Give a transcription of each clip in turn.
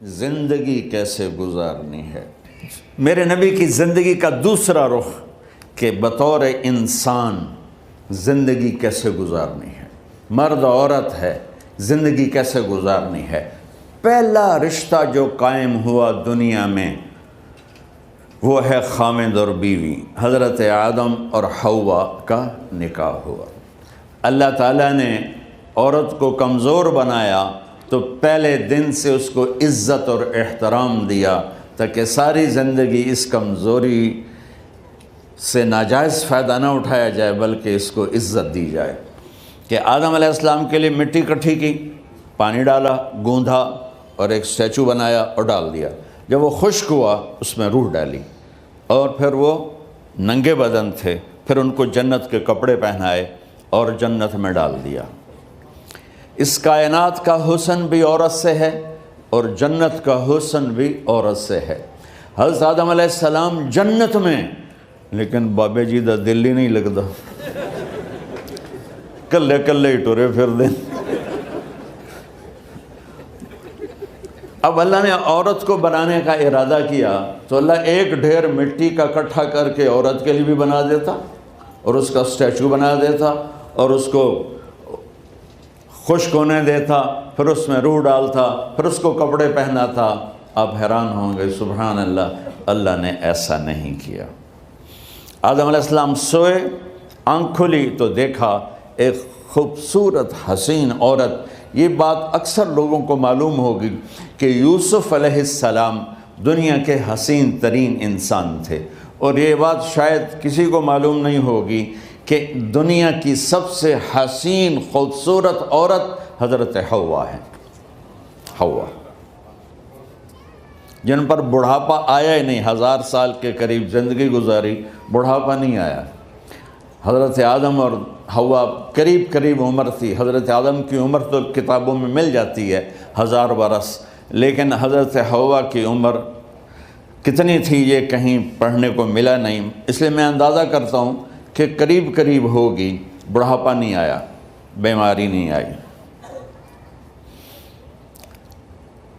زندگی کیسے گزارنی ہے۔ میرے نبی کی زندگی کا دوسرا رخ کہ بطور انسان زندگی کیسے گزارنی ہے، مرد عورت ہے، زندگی کیسے گزارنی ہے۔ پہلا رشتہ جو قائم ہوا دنیا میں وہ ہے خامد اور بیوی، حضرت آدم اور حوا کا نکاح ہوا۔ اللہ تعالیٰ نے عورت کو کمزور بنایا تو پہلے دن سے اس کو عزت اور احترام دیا تاکہ ساری زندگی اس کمزوری سے ناجائز فائدہ نہ اٹھایا جائے بلکہ اس کو عزت دی جائے۔ کہ آدم علیہ السلام کے لیے مٹی اکٹھی کی، پانی ڈالا، گوندھا اور ایک اسٹیچو بنایا اور ڈال دیا۔ جب وہ خشک ہوا اس میں روح ڈالی اور پھر وہ ننگے بدن تھے، پھر ان کو جنت کے کپڑے پہنائے اور جنت میں ڈال دیا۔ اس کائنات کا حسن بھی عورت سے ہے اور جنت کا حسن بھی عورت سے ہے۔ حضرت آدم علیہ السلام جنت میں، لیکن بابے جی دا دل ہی نہیں لگتا، کلے کلے ہی ٹرے پھر دیں۔ اب اللہ نے عورت کو بنانے کا ارادہ کیا تو اللہ ایک ڈھیر مٹی کا اکٹھا کر کے عورت کے لیے بھی بنا دیتا اور اس کا اسٹیچو بنا دیتا اور اس کو خشک ہونے دیتا، پھر اس میں روح ڈالتا، پھر اس کو کپڑے پہناتا۔ آپ حیران ہوں گے، سبحان اللہ، اللہ نے ایسا نہیں کیا۔ آدم علیہ السلام سوئے، آنکھ کھلی تو دیکھا ایک خوبصورت حسین عورت۔ یہ بات اکثر لوگوں کو معلوم ہوگی کہ یوسف علیہ السلام دنیا کے حسین ترین انسان تھے، اور یہ بات شاید کسی کو معلوم نہیں ہوگی کہ دنیا کی سب سے حسین خوبصورت عورت حضرت حوا ہے۔ حوا جن پر بڑھاپا آیا ہی نہیں، 1000 سال کے قریب زندگی گزاری، بڑھاپا نہیں آیا۔ حضرت آدم اور حوا قریب قریب عمر تھی۔ حضرت آدم کی عمر تو کتابوں میں مل جاتی ہے 1000 برس، لیکن حضرت حوا کی عمر کتنی تھی یہ کہیں پڑھنے کو ملا نہیں، اس لیے میں اندازہ کرتا ہوں کہ قریب قریب ہوگی۔ بڑھاپا نہیں آیا، بیماری نہیں آئی۔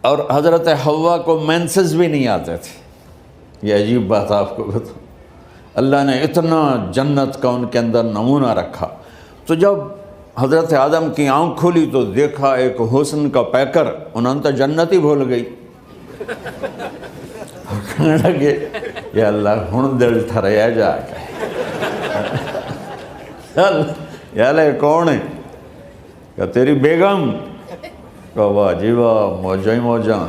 اور حضرت حوا کو مینسز بھی نہیں آتے تھے۔ یہ عجیب بات آپ کو بتاؤں، اللہ نے اتنا جنت کا ان کے اندر نمونہ رکھا۔ تو جب حضرت آدم کی آنکھ کھلی تو دیکھا ایک حسن کا پیکر، انہوں نے تو جنت ہی بھول گئی۔ کہنے لگے یا اللہ ہن دل ٹھریا جا کے، یا اللہ کون ہے؟ کہ تیری بیگم۔ کہ واہ جی واہ، موجاں ہی موجاں۔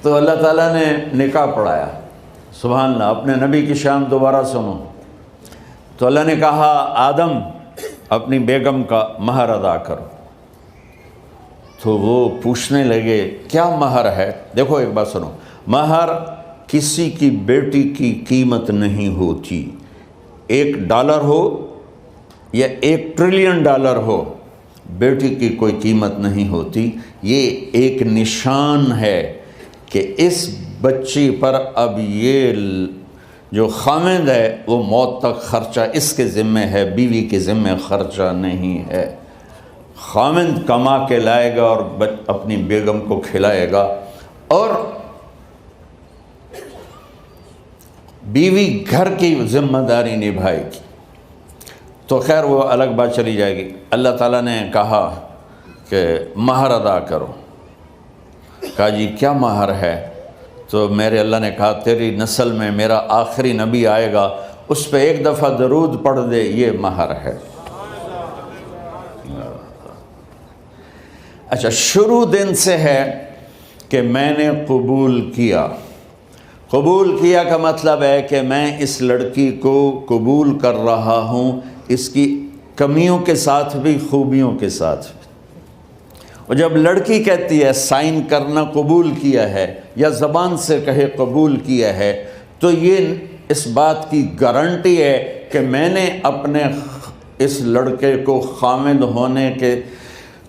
تو اللہ تعالیٰ نے نکاح پڑھایا۔ سبحان اللہ، اپنے نبی کی شان دوبارہ سنو۔ تو اللہ نے کہا آدم اپنی بیگم کا مہر ادا کرو۔ تو وہ پوچھنے لگے کیا مہر ہے؟ دیکھو ایک بات سنو، مہر کسی کی بیٹی کی قیمت نہیں ہوتی۔ $1 ہو یا $1 ٹریلین ہو، بیٹی کی کوئی قیمت نہیں ہوتی۔ یہ ایک نشان ہے کہ اس بچی پر اب یہ جو خامند ہے وہ موت تک خرچہ اس کے ذمہ ہے، بیوی کے ذمہ خرچہ نہیں ہے۔ خامند کما کے لائے گا اور اپنی بیگم کو کھلائے گا، اور بیوی گھر کی ذمہ داری نبھائے گی۔ تو خیر وہ الگ بات چلی جائے گی۔ اللہ تعالیٰ نے کہا کہ مہر ادا کرو۔ کہا جی کیا مہر ہے؟ تو میرے اللہ نے کہا تیری نسل میں میرا آخری نبی آئے گا، اس پہ ایک دفعہ درود پڑھ دے، یہ مہر ہے۔ اچھا، شروع دن سے ہے کہ میں نے قبول کیا۔ قبول کیا کا مطلب ہے کہ میں اس لڑکی کو قبول کر رہا ہوں، اس کی کمیوں کے ساتھ بھی خوبیوں کے ساتھ بھی۔ اور جب لڑکی کہتی ہے سائن کرنا قبول کیا ہے، یا زبان سے کہے قبول کیا ہے، تو یہ اس بات کی گارنٹی ہے کہ میں نے اپنے اس لڑکے کو خامد ہونے کے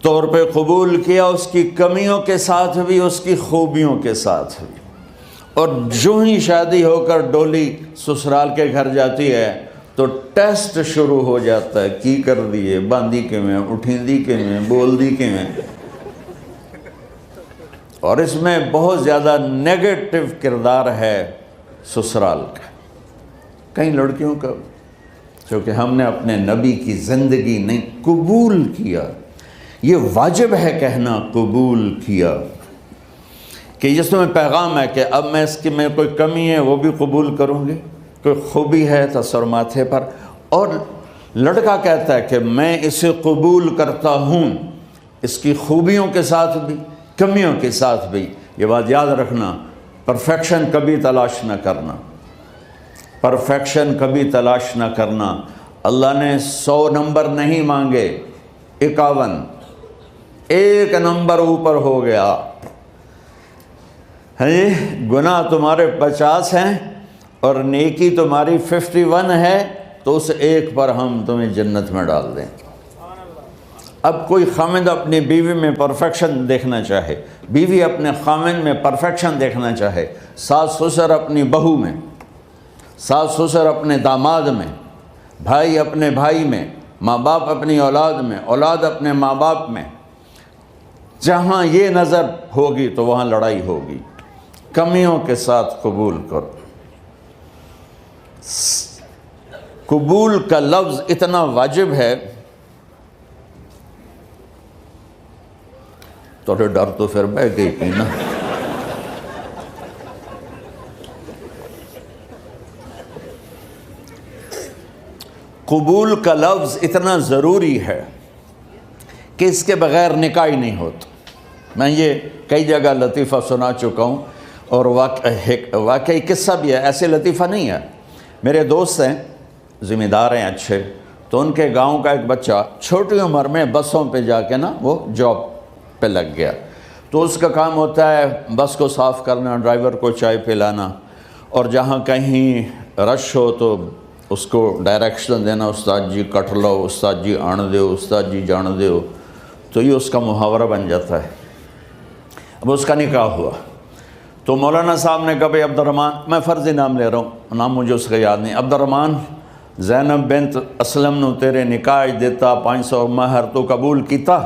طور پہ قبول کیا، اس کی کمیوں کے ساتھ بھی، اس کی خوبیوں کے ساتھ بھی۔ اور جو ہی شادی ہو کر ڈولی سسرال کے گھر جاتی ہے تو ٹیسٹ شروع ہو جاتا ہے، کی کر دیے، باندھی کے میں، اٹھیں دی کے میں، بول دی کے میں۔ اور اس میں بہت زیادہ نیگیٹو کردار ہے سسرال کا، کئی لڑکیوں کا، کیونکہ ہم نے اپنے نبی کی زندگی نہیں قبول کیا۔ یہ واجب ہے کہنا قبول کیا، کہ جس میں پیغام ہے کہ اب میں اس کی میں کوئی کمی ہے وہ بھی قبول کروں گی، کوئی خوبی ہے تو سر ماتھے پر، اور لڑکا کہتا ہے کہ میں اسے قبول کرتا ہوں، اس کی خوبیوں کے ساتھ بھی کمیوں کے ساتھ بھی۔ یہ بات یاد رکھنا، پرفیکشن کبھی تلاش نہ کرنا، پرفیکشن کبھی تلاش نہ کرنا۔ اللہ نے 100 نمبر نہیں مانگے، 51، ایک نمبر اوپر ہو گیا۔ گناہ تمہارے 50 ہیں اور نیکی تمہاری 51 ہے، تو اس ایک پر ہم تمہیں جنت میں ڈال دیں۔ اب کوئی خامند اپنی بیوی میں پرفیکشن دیکھنا چاہے، بیوی اپنے خامند میں پرفیکشن دیکھنا چاہے، ساس سسر اپنی بہو میں، ساس سسر اپنے داماد میں، بھائی اپنے بھائی میں، ماں باپ اپنی اولاد میں، اولاد اپنے ماں باپ میں، جہاں یہ نظر ہوگی تو وہاں لڑائی ہوگی۔ کمیوں کے ساتھ قبول کرو۔ قبول کا لفظ اتنا واجب ہے، تو ڈر تو پھر بہ گئی تھی نا۔ قبول کا لفظ اتنا ضروری ہے کہ اس کے بغیر نکاح ہی نہیں ہوتا۔ میں یہ کئی جگہ لطیفہ سنا چکا ہوں، اور واقعی قصہ بھی ہے، ایسے لطیفہ نہیں ہے۔ میرے دوست ہیں، ذمہ دار ہیں اچھے، تو ان کے گاؤں کا ایک بچہ چھوٹی عمر میں بسوں پہ جا کے نا وہ جاب پہ لگ گیا، تو اس کا کام ہوتا ہے بس کو صاف کرنا، ڈرائیور کو چائے پلانا، اور جہاں کہیں رش ہو تو اس کو ڈائریکشن دینا، استاد جی کٹ لو، استاد جی آن دیو، استاد جی جان دیو، تو یہ اس کا محاورہ بن جاتا ہے۔ اب اس کا نکاح ہوا تو مولانا صاحب نے کہا بھائی عبد الرحمن، میں فرضی نام لے رہا ہوں، نام مجھے اس کا یاد نہیں، عبد الرحمن زینب بنت اسلم نو تیرے نکاح دیتا 500 مہر تو قبول کیتا؟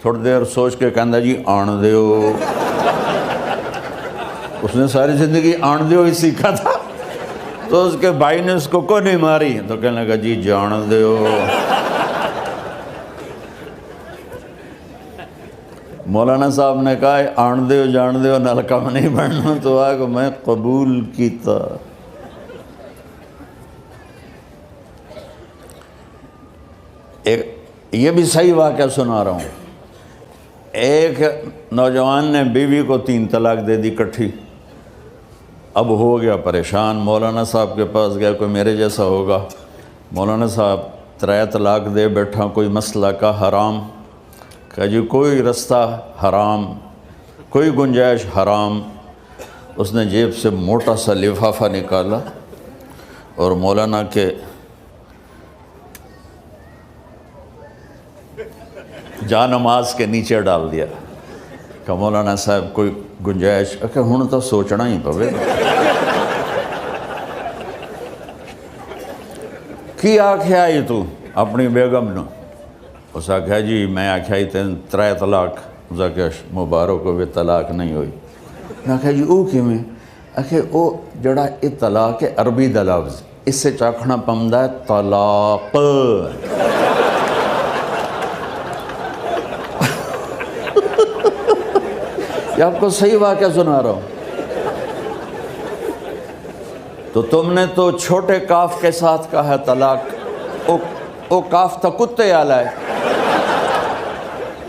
تھوڑی دیر سوچ کے کہندا جی آن دیو۔ اس نے ساری زندگی آن دیو ہی سیکھا تھا، تو اس کے بھائی نے اس کو کوئی نہیں ماری، تو کہنے لگا جی جان دیو۔ مولانا صاحب نے کہا آن دیو جان دیو نال کم نہیں بننا، تو آگے میں قبول کیتا۔ یہ بھی صحیح واقعہ سنا رہا ہوں۔ ایک نوجوان نے بیوی کو 3 طلاق دے دی کٹھی، اب ہو گیا پریشان، مولانا صاحب کے پاس گیا، کوئی میرے جیسا ہوگا، مولانا صاحب 3 طلاق دے بیٹھا، کوئی مسئلہ کا حرام؟ کہ جی کوئی رستہ حرام، کوئی گنجائش حرام۔ اس نے جیب سے موٹا سا لفافہ نکالا اور مولانا کے جا نماز کے نیچے ڈال دیا کہ مولانا صاحب کوئی گنجائش، کہ ہن تو سوچنا ہی پوے کی آکھیا ہی تو اپنی بیگم نو؟ اس آکھیا جی میں آکھیا ہی 3 طلاق، اس آکھیا مبارک ہوئے طلاق نہیں ہوئی۔ میں آکھیا جی او کیویں؟ آکھیا او جڑا یہ طلاق ہے عربی دا لفظ، اس سے چاکھنا پمدا ہے طلاق۔ یہ آپ کو صحیح واقعہ سنا رہا ہوں۔ تو تم نے تو چھوٹے کاف کے ساتھ کہا ہے طلاق، او کاف تا کتے آلا ہے،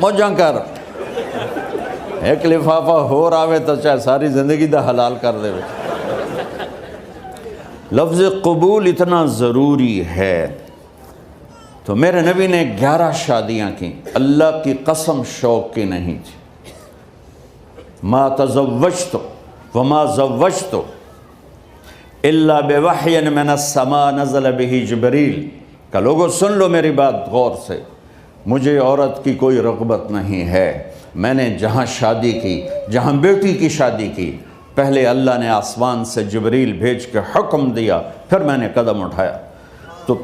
موجاں کر، ایک لفافہ ہو راوے تو چاہے ساری زندگی دا حلال کر دے۔ لفظ قبول اتنا ضروری ہے۔ تو میرے نبی نے 11 شادیاں کی، اللہ کی قسم شوق کی نہیں تھی۔ ما تزوجت وما زوجت الا بوحی من السماء نزل به جبریل، کہ لوگوں سن لو میری بات غور سے، مجھے عورت کی کوئی رغبت نہیں ہے، میں نے جہاں شادی کی، جہاں بیٹی کی شادی کی، پہلے اللہ نے آسمان سے جبریل بھیج کے حکم دیا، پھر میں نے قدم اٹھایا۔ تو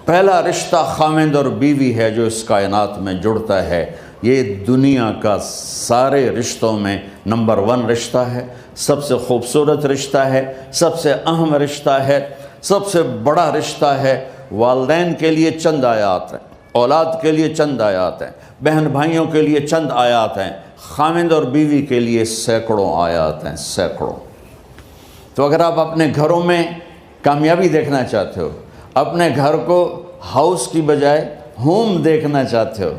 پہلا رشتہ خامند اور بیوی ہے جو اس کائنات میں جڑتا ہے، یہ دنیا کا سارے رشتوں میں نمبر 1 رشتہ ہے، سب سے خوبصورت رشتہ ہے، سب سے اہم رشتہ ہے، سب سے بڑا رشتہ ہے۔ والدین کے لیے چند آیات ہیں، اولاد کے لیے چند آیات ہیں، بہن بھائیوں کے لیے چند آیات ہیں، خاوند اور بیوی کے لیے سینکڑوں آیات ہیں، سینکڑوں۔ تو اگر آپ اپنے گھروں میں کامیابی دیکھنا چاہتے ہو، اپنے گھر کو ہاؤس کی بجائے ہوم دیکھنا چاہتے ہو،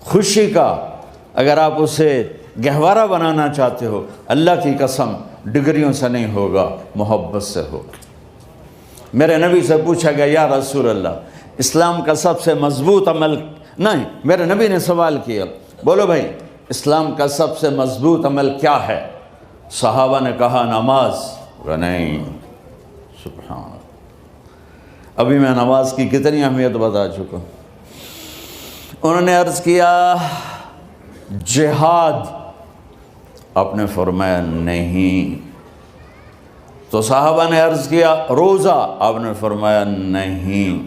خوشی کا اگر آپ اسے گہوارہ بنانا چاہتے ہو، اللہ کی قسم ڈگریوں سے نہیں ہوگا، محبت سے ہوگا۔ میرے نبی سے پوچھا گیا یا رسول اللہ اسلام کا سب سے مضبوط عمل، نہیں، میرے نبی نے سوال کیا، بولو بھائی اسلام کا سب سے مضبوط عمل کیا ہے؟ صحابہ نے کہا نماز۔ نہیں، سبحان اللہ، ابھی میں نماز کی کتنی اہمیت بتا چکا ہوں۔ انہوں نے عرض کیا جہاد، آپ نے فرمایا نہیں۔ تو صحابہ نے عرض کیا روزہ، آپ نے فرمایا نہیں۔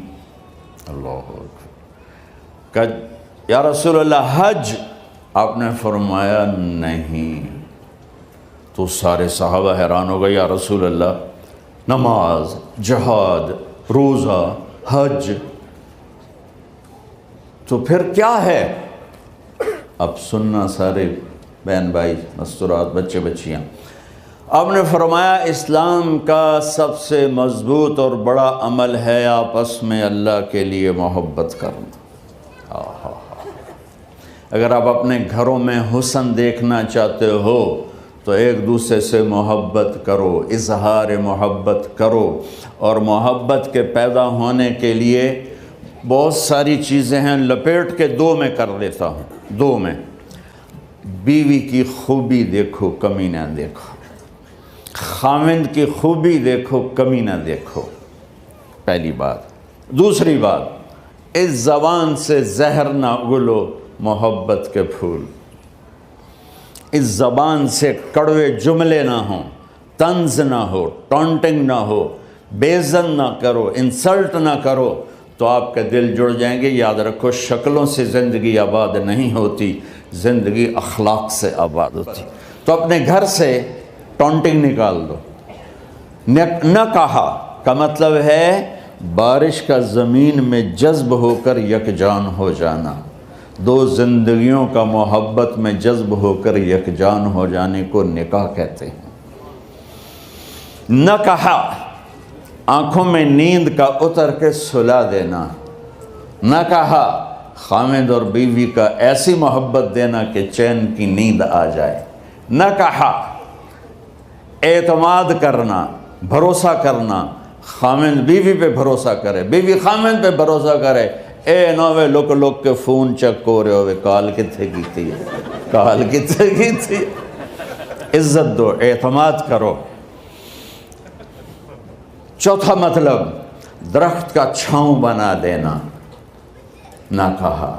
اللہ اکبر۔ کہ یا رسول اللہ حج، آپ نے فرمایا نہیں۔ تو سارے صحابہ حیران ہو گئے، یا رسول اللہ نماز، جہاد، روزہ، حج، تو پھر کیا ہے؟ اب سننا سارے بہن بھائی، مستورات، بچے بچیاں، آپ نے فرمایا اسلام کا سب سے مضبوط اور بڑا عمل ہے آپس میں اللہ کے لیے محبت کرنا۔ اگر آپ اپنے گھروں میں حسن دیکھنا چاہتے ہو تو ایک دوسرے سے محبت کرو، اظہار محبت کرو، اور محبت کے پیدا ہونے کے لیے بہت ساری چیزیں ہیں، لپیٹ کے 2 میں کر لیتا ہوں، 2 میں۔ بیوی کی خوبی دیکھو، کمی نہ دیکھو، خاوند کی خوبی دیکھو، کمی نہ دیکھو، پہلی بات۔ دوسری بات، اس زبان سے زہر نہ اگلو محبت کے پھول، اس زبان سے کڑوے جملے نہ ہوں، طنز نہ ہو، ٹانٹنگ نہ ہو، بےعزت نہ کرو، انسلٹ نہ کرو، تو آپ کے دل جڑ جائیں گے۔ یاد رکھو شکلوں سے زندگی آباد نہیں ہوتی، زندگی اخلاق سے آباد ہوتی۔ تو اپنے گھر سے ٹانٹنگ نکال دو۔ نہ کہا کا مطلب ہے بارش کا زمین میں جذب ہو کر یکجان ہو جانا، 2 زندگیوں کا محبت میں جذب ہو کر یکجان ہو جانے کو نکاح کہتے ہیں۔ نہ کہا آنکھوں میں نیند کا اتر کے سلا دینا، نہ کہا خاوند اور بیوی کا ایسی محبت دینا کہ چین کی نیند آ جائے، نہ کہا اعتماد کرنا، بھروسہ کرنا، خاوند بیوی پہ بھروسہ کرے، بیوی خاوند پہ بھروسہ کرے۔ اے نوے لوک لوک کے فون چیک ہو رہے ہوئے، کال کتنے کیتی ہے، کال کتنے کیتی ہے۔ عزت دو، اعتماد کرو۔ چوتھا مطلب درخت کا چھاؤں بنا دینا، نہ کہا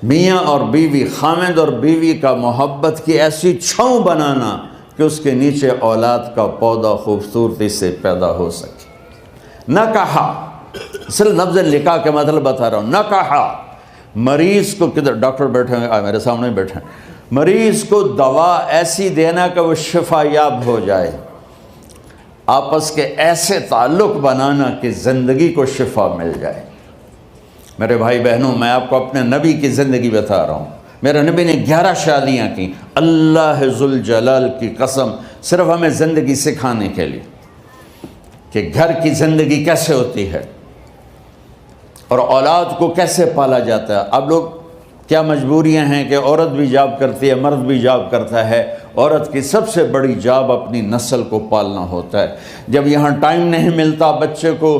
میاں اور بیوی، خاوند اور بیوی کا محبت کی ایسی چھاؤں بنانا کہ اس کے نیچے اولاد کا پودا خوبصورتی سے پیدا ہو سکے۔ نہ کہا، صرف لفظ نکاح کے مطلب بتا رہا ہوں، نہ کہا مریض کو، کدھر ڈاکٹر بیٹھے ہیں، میرے سامنے بیٹھے ہیں، مریض کو دوا ایسی دینا کہ وہ شفا یاب ہو جائے، آپس کے ایسے تعلق بنانا کہ زندگی کو شفا مل جائے۔ میرے بھائی بہنوں، میں آپ کو اپنے نبی کی زندگی بتا رہا ہوں۔ میرے نبی نے 11 شادیاں کی، اللہ ذوالجلال کی قسم، صرف ہمیں زندگی سکھانے کے لیے کہ گھر کی زندگی کیسے ہوتی ہے اور اولاد کو کیسے پالا جاتا ہے۔ اب لوگ کیا مجبوریاں ہیں کہ عورت بھی جاب کرتی ہے، مرد بھی جاب کرتا ہے۔ عورت کی سب سے بڑی جاب اپنی نسل کو پالنا ہوتا ہے۔ جب یہاں ٹائم نہیں ملتا بچے کو،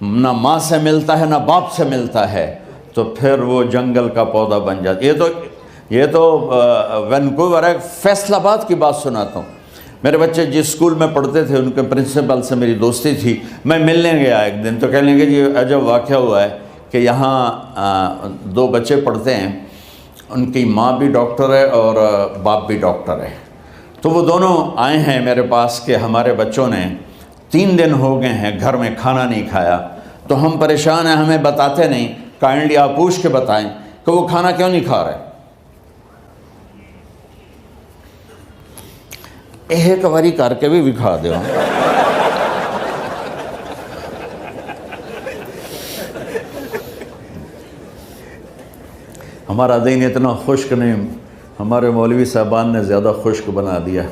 نہ ماں سے ملتا ہے نہ باپ سے ملتا ہے، تو پھر وہ جنگل کا پودا بن جاتا ہے۔ یہ تو وینکوور ہے، فیصل آباد کی بات سناتا ہوں۔ میرے بچے جس اسکول میں پڑھتے تھے ان کے پرنسپل سے میری دوستی تھی، میں ملنے گیا ایک دن، تو کہنے لگے جی عجب واقعہ ہوا ہے کہ یہاں 2 بچے پڑھتے ہیں، ان کی ماں بھی ڈاکٹر ہے اور باپ بھی ڈاکٹر ہے، تو وہ دونوں آئے ہیں میرے پاس کہ ہمارے بچوں نے 3 دن ہو گئے ہیں گھر میں کھانا نہیں کھایا، تو ہم پریشان ہیں، ہمیں بتاتے نہیں، کائنڈلی آپ پوچھ کے بتائیں کہ وہ کھانا کیوں نہیں کھا رہے۔ ایک باری کر کے بھی دکھا دو. ہمارا دین اتنا خشک نہیں، ہمارے مولوی صاحبان نے زیادہ خشک بنا دیا.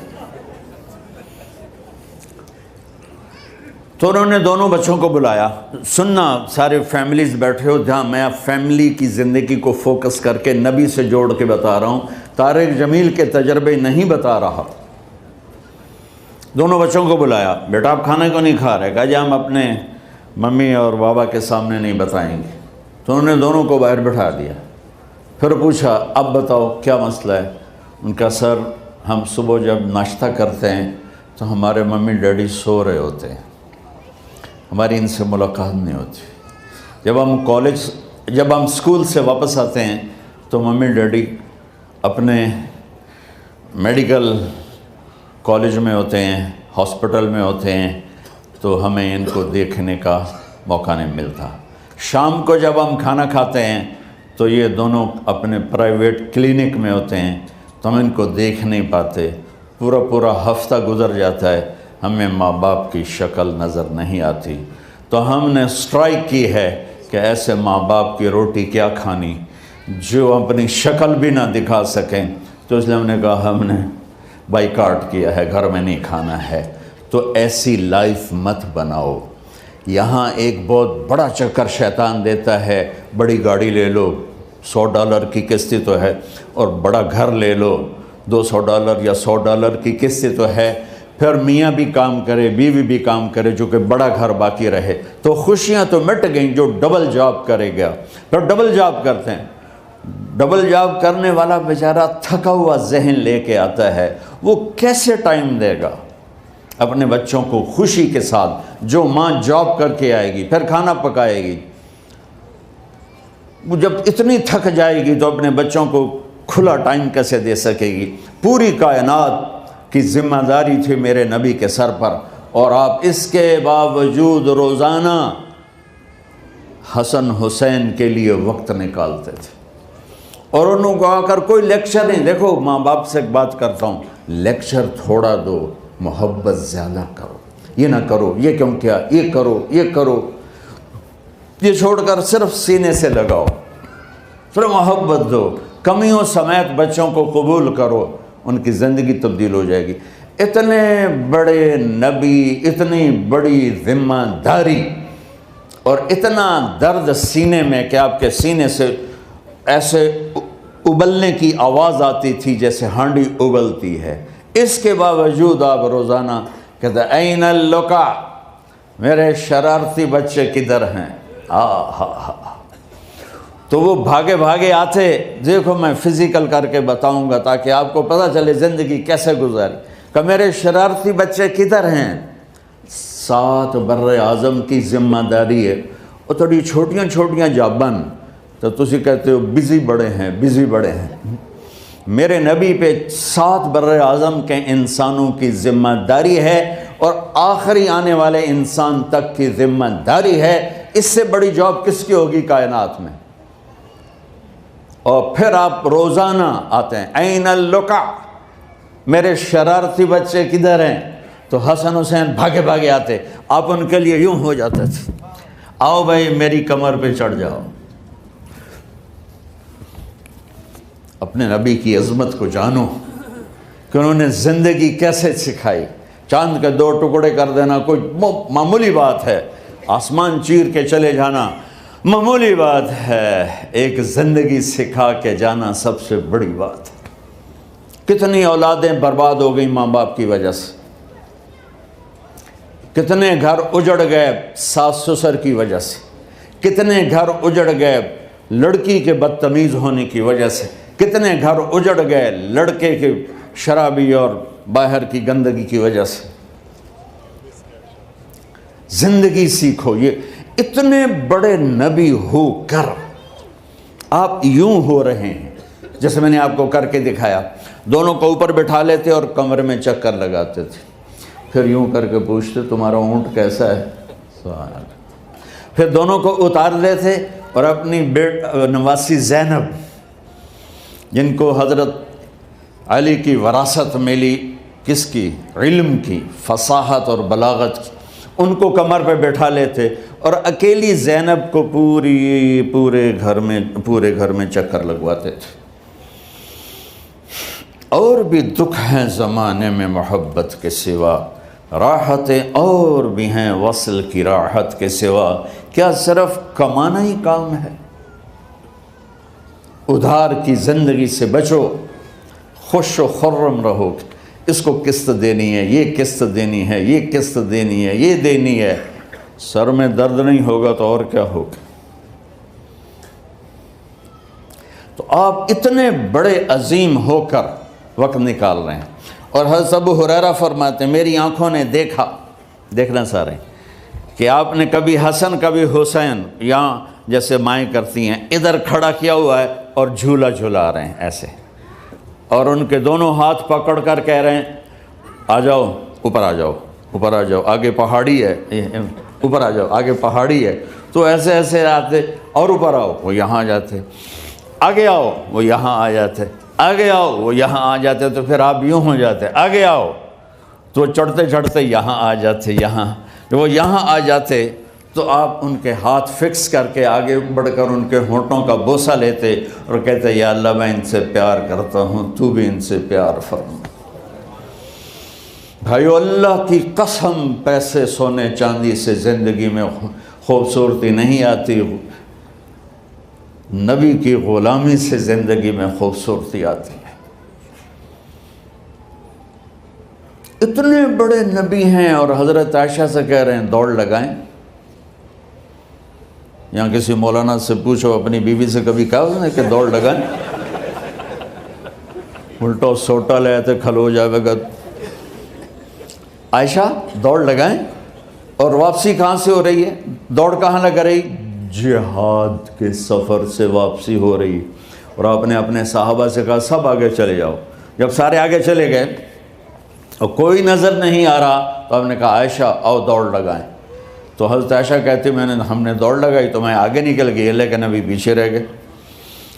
تو انہوں نے دونوں بچوں کو بلایا. سننا، سارے فیملیز بیٹھے ہو جہاں میں فیملی کی زندگی کو فوکس کر کے نبی سے جوڑ کے بتا رہا ہوں، طارق جمیل کے تجربے نہیں بتا رہا. دونوں بچوں کو بلایا. بیٹا آپ کھانے کو نہیں کھا رہے؟ کہا جی ہم اپنے ممی اور بابا کے سامنے نہیں بتائیں گے. تو انہوں نے دونوں کو باہر بٹھا دیا. پھر پوچھا اب بتاؤ کیا مسئلہ ہے؟ ان کا سر ہم صبح جب ناشتہ کرتے ہیں تو ہمارے ممی ڈیڈی سو رہے ہوتے ہیں، ہماری ان سے ملاقات نہیں ہوتی. جب ہم اسکول سے واپس آتے ہیں تو ممی ڈیڈی اپنے میڈیکل کالج میں ہوتے ہیں، ہاسپٹل میں ہوتے ہیں، تو ہمیں ان کو دیکھنے کا موقع نہیں ملتا. شام کو جب ہم کھانا کھاتے ہیں تو یہ دونوں اپنے پرائیویٹ کلینک میں ہوتے ہیں، تو ہم ان کو دیکھ نہیں پاتے. پورا ہفتہ گزر جاتا ہے، ہمیں ماں باپ کی شکل نظر نہیں آتی. تو ہم نے سٹرائک کی ہے کہ ایسے ماں باپ کی روٹی کیا کھانی جو اپنی شکل بھی نہ دکھا سکیں. تو اس لیے ہم نے کہا ہم نے بائیکاٹ کیا ہے، گھر میں نہیں کھانا ہے. تو ایسی لائف مت بناؤ. یہاں ایک بہت بڑا چکر شیطان دیتا ہے، بڑی گاڑی لے لو، $100 کی قسط تو ہے، اور بڑا گھر لے لو، $200 یا $100 کی قسط تو ہے. پھر میاں بھی کام کرے، بیوی بھی کام کرے، جو کہ بڑا گھر باقی رہے، تو خوشیاں تو مٹ گئیں. جو ڈبل جاب کرے گا، پھر ڈبل جاب کرتے ہیں. ڈبل جاب کرنے والا بیچارہ تھکا ہوا ذہن لے کے آتا ہے، وہ کیسے ٹائم دے گا اپنے بچوں کو خوشی کے ساتھ؟ جو ماں جاب کر کے آئے گی پھر کھانا پکائے گی، وہ جب اتنی تھک جائے گی تو اپنے بچوں کو کھلا ٹائم کیسے دے سکے گی؟ پوری کائنات کی ذمہ داری تھی میرے نبی کے سر پر، اور آپ اس کے باوجود روزانہ حسن حسین کے لیے وقت نکالتے تھے. اور انہوں کو آ کر کوئی لیکچر نہیں. دیکھو ماں باپ سے ایک بات کرتا ہوں، لیکچر تھوڑا دو، محبت زیادہ کرو. یہ نہ کرو، یہ کیوں کیا، یہ کرو، یہ کرو، یہ چھوڑ کر صرف سینے سے لگاؤ، صرف محبت دو. کمیوں سمیت بچوں کو قبول کرو، ان کی زندگی تبدیل ہو جائے گی. اتنے بڑے نبی، اتنی بڑی ذمہ داری، اور اتنا درد سینے میں کہ آپ کے سینے سے ایسے ابلنے کی آواز آتی تھی جیسے ہانڈی ابلتی ہے. اس کے باوجود آپ روزانہ کہتے این اللقا، میرے شرارتی بچے کدھر ہیں؟ تو وہ بھاگے بھاگے آتے. دیکھو میں فزیکل کر کے بتاؤں گا تاکہ آپ کو پتہ چلے زندگی کیسے گزاری. کہ میرے شرارتی بچے کدھر ہیں؟ 7 بر اعظم کی ذمہ داری ہے. اور تھوڑی چھوٹیاں جابن تو تسی کہتے ہو بزی بڑے ہیں، بزی بڑے ہیں. میرے نبی پہ 7 بر اعظم کے انسانوں کی ذمہ داری ہے، اور آخری آنے والے انسان تک کی ذمہ داری ہے. اس سے بڑی جاب کس کی ہوگی کائنات میں؟ اور پھر آپ روزانہ آتے ہیں این اللقا، میرے شرارتی بچے کدھر ہیں؟ تو حسن حسین بھاگے بھاگے آتے. آپ ان کے لیے یوں ہو جاتے تھے، آؤ بھائی میری کمر پہ چڑھ جاؤ. اپنے نبی کی عظمت کو جانو کہ انہوں نے زندگی کیسے سکھائی. چاند کے 2 ٹکڑے کر دینا کوئی معمولی بات ہے، آسمان چیر کے چلے جانا معمولی بات ہے، ایک زندگی سکھا کے جانا سب سے بڑی بات ہے. کتنی اولادیں برباد ہو گئیں ماں باپ کی وجہ سے، کتنے گھر اجڑ گئے ساس سسر کی وجہ سے، کتنے گھر اجڑ گئے لڑکی کے بدتمیز ہونے کی وجہ سے، کتنے گھر اجڑ گئے لڑکے کے شرابی اور باہر کی گندگی کی وجہ سے. زندگی سیکھو. یہ اتنے بڑے نبی ہو کر آپ یوں ہو رہے ہیں جیسے میں نے آپ کو کر کے دکھایا. دونوں کو اوپر بٹھا لیتے اور کمرے میں چکر لگاتے تھے، پھر یوں کر کے پوچھتے تمہارا اونٹ کیسا ہے؟ سوال. پھر دونوں کو اتار دیتے اور اپنی نواسی زینب، جن کو حضرت علی کی وراثت ملی کس کی؟ علم کی، فصاحت اور بلاغت کی، ان کو کمر پہ بٹھا لیتے اور اکیلی زینب کو پورے گھر میں چکر لگواتے تھے۔ اور بھی دکھ ہیں زمانے میں محبت کے سوا، راحتیں اور بھی ہیں وصل کی راحت کے سوا، کیا صرف کمانا ہی کام ہے؟ ادھار کی زندگی سے بچو، خوش و خرم رہو، اس کو قسط دینی ہے، یہ قسط دینی ہے، یہ قسط دینی ہے، یہ دینی ہے، سر میں درد نہیں ہوگا تو اور کیا ہوگا؟ تو آپ اتنے بڑے عظیم ہو کر وقت نکال رہے ہیں۔ اور حضرت ابو ہریرہ فرماتے ہیں میری آنکھوں نے دیکھنا سارے کہ آپ نے کبھی حسن کبھی حسین یہاں جیسے مائیں کرتی ہیں ادھر کھڑا کیا ہوا ہے اور جھولا جھلا رہے ہیں ایسے، اور ان کے دونوں ہاتھ پکڑ کر کہہ رہے ہیں آ جاؤ، اوپر آ جاؤ، اوپر آ جاؤ، آگے پہاڑی ہے، اوپر آ جاؤ، آگے پہاڑی ہے۔ تو ایسے ایسے آتے اور اوپر آؤ، وہ یہاں آ جاتے، آگے آؤ، وہ یہاں آ جاتے، آگے آؤ، وہ یہاں آ جاتے، تو پھر آپ یوں ہو جاتے، آگے آؤ، تو چڑھتے چڑھتے یہاں آ جاتے، یہاں جب وہ یہاں آ جاتے تو آپ ان کے ہاتھ فکس کر کے آگے بڑھ کر ان کے ہونٹوں کا بوسہ لیتے اور کہتے یا اللہ میں ان سے پیار کرتا ہوں، تو بھی ان سے پیار فرما۔ بھائیو اللہ کی قسم، پیسے سونے چاندی سے زندگی میں خوبصورتی نہیں آتی، نبی کی غلامی سے زندگی میں خوبصورتی آتی ہے۔ اتنے بڑے نبی ہیں اور حضرت عائشہ سے کہہ رہے ہیں دوڑ لگائیں۔ یہاں کسی مولانا سے پوچھو اپنی بیوی سے کبھی کہا اس نے کہ دوڑ لگائیں؟ الٹا سوٹا لے آتے کھلو جائے گا۔ عائشہ دوڑ لگائیں، اور واپسی کہاں سے ہو رہی ہے؟ دوڑ کہاں لگ رہی؟ جہاد کے سفر سے واپسی ہو رہی۔ اور آپ نے اپنے صحابہ سے کہا سب آگے چلے جاؤ۔ جب سارے آگے چلے گئے اور کوئی نظر نہیں آ رہا تو آپ نے کہا عائشہ آؤ دوڑ لگائیں۔ تو حضرت عائشہ کہتی ہم نے دوڑ لگائی تو میں آگے نکل گئی لیکن ابھی پیچھے رہ گئے۔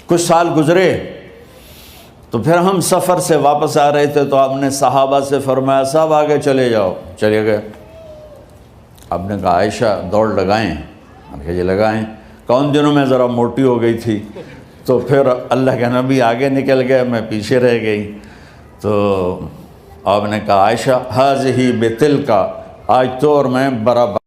کچھ سال گزرے تو پھر ہم سفر سے واپس آ رہے تھے تو آپ نے صحابہ سے فرمایا سب آگے چلے جاؤ، چلے گئے۔ آپ نے کہا عائشہ دوڑ لگائیں؟ میں نے کہا جی لگائیں۔ کون دنوں میں ذرا موٹی ہو گئی تھی تو پھر اللہ کے نبی آگے نکل گئے، میں پیچھے رہ گئی۔ تو آپ نے کہا عائشہ ہاذہ بتلک، آج تو اور میں برابر